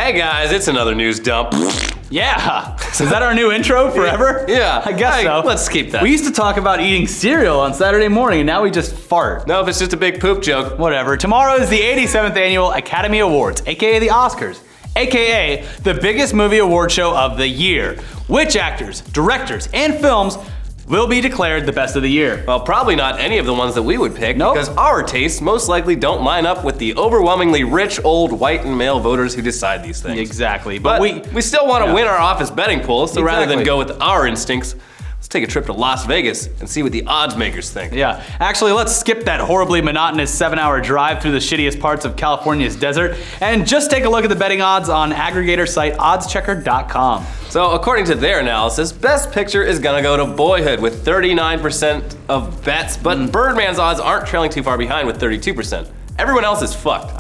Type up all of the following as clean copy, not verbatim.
Hey guys, it's another news dump. Yeah. Is that our new intro forever? Yeah. I guess so. Let's keep that. We used to talk about eating cereal on Saturday morning, and now we just fart. No, if it's just a big poop joke. Whatever. Tomorrow is the 87th Annual Academy Awards, aka the Oscars, aka the biggest movie award show of the year. Which actors, directors, and films will be declared the best of the year? Well, probably not any of the ones that we would pick, Nope. because our tastes most likely don't line up with the overwhelmingly rich, old, white, and male voters who decide these things. Exactly. But we still want to win our office betting pool, so rather than Exactly. go with our instincts, let's take a trip to Las Vegas and see what the odds makers think. Yeah, actually, let's skip that horribly monotonous 7-hour drive through the shittiest parts of California's desert and just take a look at the betting odds on aggregator site oddschecker.com. So according to their analysis, Best Picture is gonna go to Boyhood with 39% of bets, but Birdman's odds aren't trailing too far behind with 32%. Everyone else is fucked.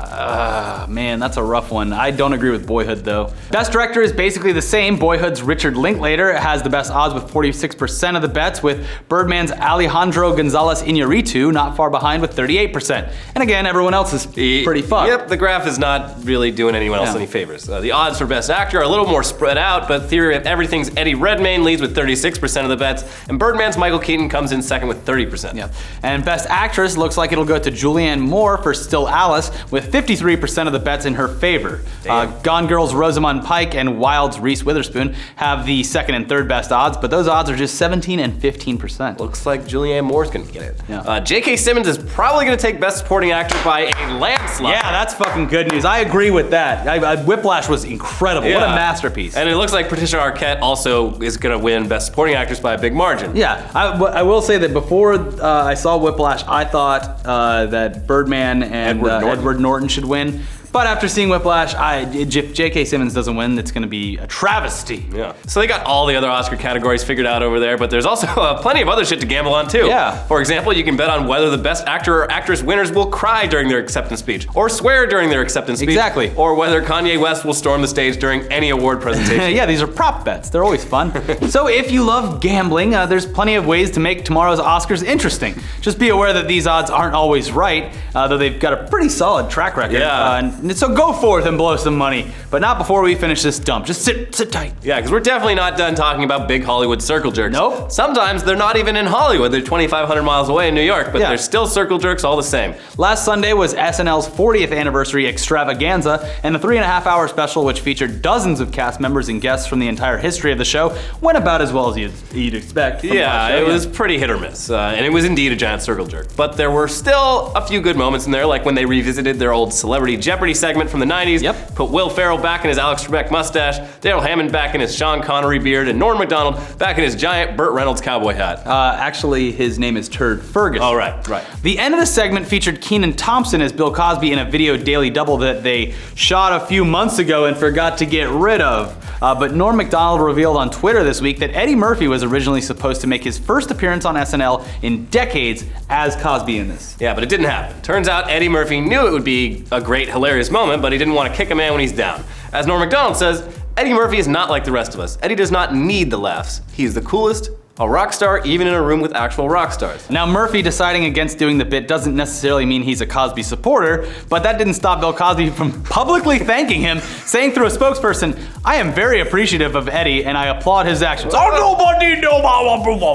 Man, that's a rough one. I don't agree with Boyhood, though. Best Director is basically the same. Boyhood's Richard Linklater has the best odds with 46% of the bets, with Birdman's Alejandro Gonzalez Iñárritu not far behind with 38%. And again, everyone else is pretty fucked. Yep, the graph is not really doing anyone else any favors. The odds for Best Actor are a little more spread out, but Theory of Everything's Eddie Redmayne leads with 36% of the bets, and Birdman's Michael Keaton comes in second with 30%. Yeah. And Best Actress looks like it'll go to Julianne Moore for Still Alice with 53% of the bets in her favor. Gone Girl's Rosamund Pike and Wild's Reese Witherspoon have the second and third best odds, but those odds are just 17 and 15%. Looks like Julianne Moore's gonna get it. Yeah. J.K. Simmons is probably gonna take Best Supporting Actor by a landslide. Yeah, that's fucking good news. I agree with that. Whiplash was incredible. What a Yeah. masterpiece. And it looks like Patricia Arquette also is gonna win Best Supporting Actress by a big margin. Yeah, I will say that before I saw Whiplash, I thought that Birdman and Edward Norton should win. But after seeing Whiplash, if J.K. Simmons doesn't win, it's gonna be a travesty. Yeah. So they got all the other Oscar categories figured out over there, but there's also plenty of other shit to gamble on too. Yeah. For example, you can bet on whether the Best Actor or Actress winners will cry during their acceptance speech, or swear during their acceptance speech. Exactly. Or whether Kanye West will storm the stage during any award presentation. Yeah, these are prop bets. They're always fun. So if you love gambling, there's plenty of ways to make tomorrow's Oscars interesting. Just be aware that these odds aren't always right, though they've got a pretty solid track record. Yeah. So go forth and blow some money, but not before we finish this dump. Just sit tight. Yeah, because we're definitely not done talking about big Hollywood circle jerks. Nope. Sometimes they're not even in Hollywood. They're 2,500 miles away in New York, but they're still circle jerks all the same. Last Sunday was SNL's 40th anniversary extravaganza, and the 3.5-hour special, which featured dozens of cast members and guests from the entire history of the show, went about as well as you'd expect. Yeah, it was pretty hit or miss, and it was indeed a giant circle jerk. But there were still a few good moments in there, like when they revisited their old Celebrity Jeopardy segment from the 90s, put Will Ferrell back in his Alex Trebek mustache, Daryl Hammond back in his Sean Connery beard, and Norm Macdonald back in his giant Burt Reynolds cowboy hat. Actually, his name is Turd Ferguson. Oh, right. The end of the segment featured Kenan Thompson as Bill Cosby in a video daily double that they shot a few months ago and forgot to get rid of. But Norm Macdonald revealed on Twitter this week that Eddie Murphy was originally supposed to make his first appearance on SNL in decades as Cosby in this. Yeah, but it didn't happen. Turns out Eddie Murphy knew it would be a great, hilarious moment, but he didn't want to kick a man when he's down. As Norm Macdonald says, Eddie Murphy is not like the rest of us. Eddie does not need the laughs. He's the coolest, a rock star even in a room with actual rock stars. Now, Murphy deciding against doing the bit doesn't necessarily mean he's a Cosby supporter, but that didn't stop Bill Cosby from publicly thanking him, saying through a spokesperson, "I am very appreciative of Eddie and I applaud his actions." Oh, nobody know.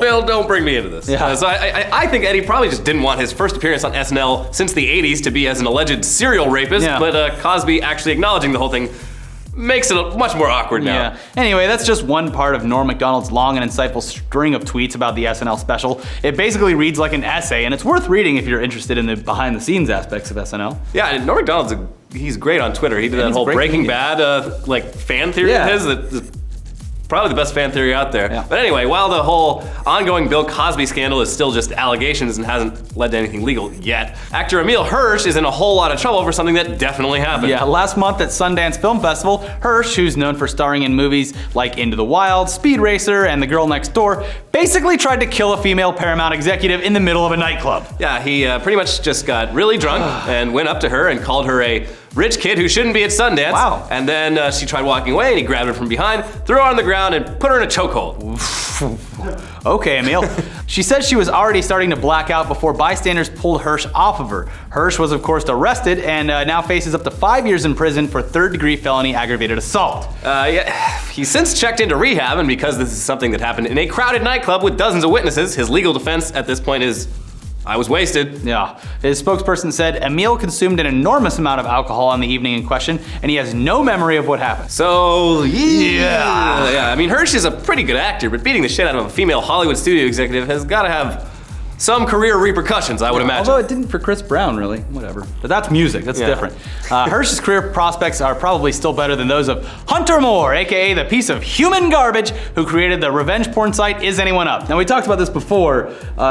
Bill, don't bring me into this. Yeah. So I think Eddie probably just didn't want his first appearance on SNL since the 80s to be as an alleged serial rapist, but Cosby actually acknowledging the whole thing makes it much more awkward now. Yeah. Anyway, that's just one part of Norm Macdonald's long and insightful string of tweets about the SNL special. It basically reads like an essay, and it's worth reading if you're interested in the behind-the-scenes aspects of SNL. Yeah, and Norm Macdonald's he's great on Twitter. He did that whole Breaking Bad fan theory of his that probably the best fan theory out there. Yeah. But anyway, while the whole ongoing Bill Cosby scandal is still just allegations and hasn't led to anything legal yet, actor Emile Hirsch is in a whole lot of trouble for something that definitely happened. Yeah, last month at Sundance Film Festival, Hirsch, who's known for starring in movies like Into the Wild, Speed Racer, and The Girl Next Door, basically tried to kill a female Paramount executive in the middle of a nightclub. Yeah, he pretty much just got really drunk and went up to her and called her a rich kid who shouldn't be at Sundance. Wow. And then she tried walking away and he grabbed her from behind, threw her on the ground and put her in a chokehold. Okay, Emile. She says she was already starting to black out before bystanders pulled Hirsch off of her. Hirsch was, of course, arrested and now faces up to 5 years in prison for third-degree felony aggravated assault. He's since checked into rehab, and because this is something that happened in a crowded nightclub with dozens of witnesses, his legal defense at this point is, I was wasted. Yeah. His spokesperson said Emile consumed an enormous amount of alcohol on the evening in question, and he has no memory of what happened. So, yeah. I mean, Hirsch is a pretty good actor, but beating the shit out of a female Hollywood studio executive has got to have some career repercussions, I would imagine. Although it didn't for Chris Brown, really. Whatever. But that's music. That's different. Hirsch's career prospects are probably still better than those of Hunter Moore, aka the piece of human garbage who created the revenge porn site Is Anyone Up? Now, we talked about this before.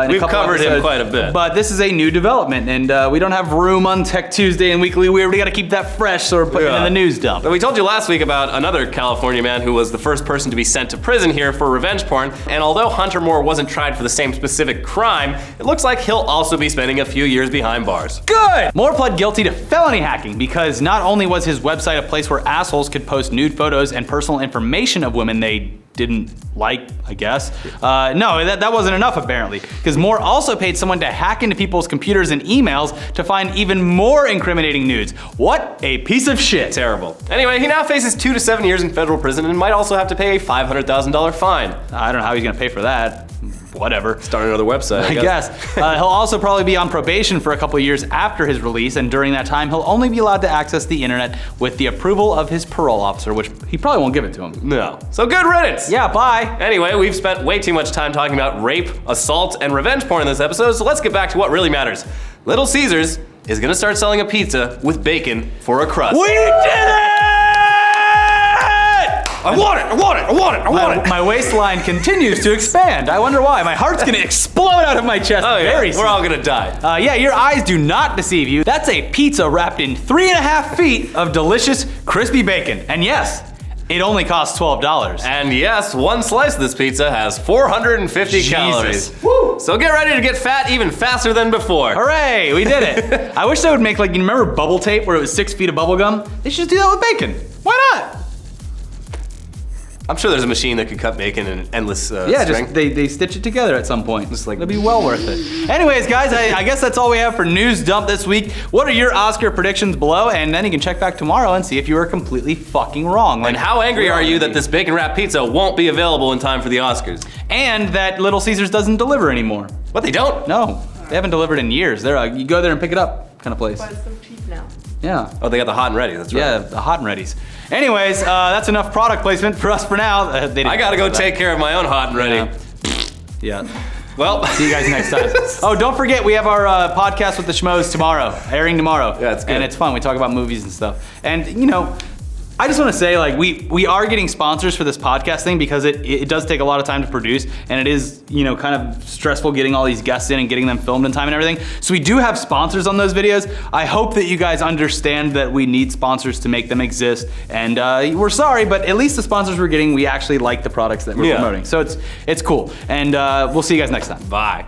We've covered him quite a bit. But this is a new development, and we don't have room on Tech Tuesday and Weekly Weird. We got to keep that fresh, so we're putting it in the news dump. But we told you last week about another California man who was the first person to be sent to prison here for revenge porn. And although Hunter Moore wasn't tried for the same specific crime, it looks like he'll also be spending a few years behind bars. Good! Moore pled guilty to felony hacking because not only was his website a place where assholes could post nude photos and personal information of women they didn't like, I guess. No, that wasn't enough apparently, because Moore also paid someone to hack into people's computers and emails to find even more incriminating nudes. What a piece of shit. Terrible. Anyway, he now faces 2 to 7 years in federal prison and might also have to pay a $500,000 fine. I don't know how he's gonna pay for that. Whatever. Start another website, I guess. He'll also probably be on probation for a couple of years after his release, and during that time, he'll only be allowed to access the internet with the approval of his parole officer, which he probably won't give it to him. No. So good riddance! Yeah, bye! Anyway, we've spent way too much time talking about rape, assault, and revenge porn in this episode, so let's get back to what really matters. Little Caesars is gonna start selling a pizza with bacon for a crust. We did it! I want it! My waistline continues to expand. I wonder why. My heart's gonna explode out of my chest very soon. We're all gonna die. Yeah, your eyes do not deceive you. That's a pizza wrapped in 3.5 feet of delicious, crispy bacon. And yes, it only costs $12. And yes, one slice of this pizza has 450 calories. Woo! So get ready to get fat even faster than before. Hooray, we did it. I wish they would make, like, you remember bubble tape where it was 6 feet of bubble gum? They should just do that with bacon. Why not? I'm sure there's a machine that could cut bacon in an endless string. Just they stitch it together at some point. Just like, it'll be well worth it. Anyways, guys, I guess that's all we have for News Dump this week. What are your Oscar predictions below? And then you can check back tomorrow and see if you were completely fucking wrong. And how angry are you that this bacon wrap pizza won't be available in time for the Oscars? And that Little Caesars doesn't deliver anymore. What, they don't? No, they haven't delivered in years. They're you go there and pick it up kind of place. Why it's so cheap now? Yeah. Oh, they got the hot and ready, that's right. Yeah, the hot and readies. Anyways, that's enough product placement for us for now. I gotta go take care of my own hot and ready. Yeah. Well, see you guys next time. Oh, don't forget, we have our podcast with the Schmoes tomorrow, airing tomorrow. Yeah, it's good. And it's fun. We talk about movies and stuff. And, you know, I just want to say, like, we are getting sponsors for this podcast thing because it does take a lot of time to produce, and it is, you know, kind of stressful getting all these guests in and getting them filmed in time and everything. So we do have sponsors on those videos. I hope that you guys understand that we need sponsors to make them exist, and we're sorry, but at least the sponsors we're getting, we actually like the products that we're promoting. So it's cool, and we'll see you guys next time. Bye.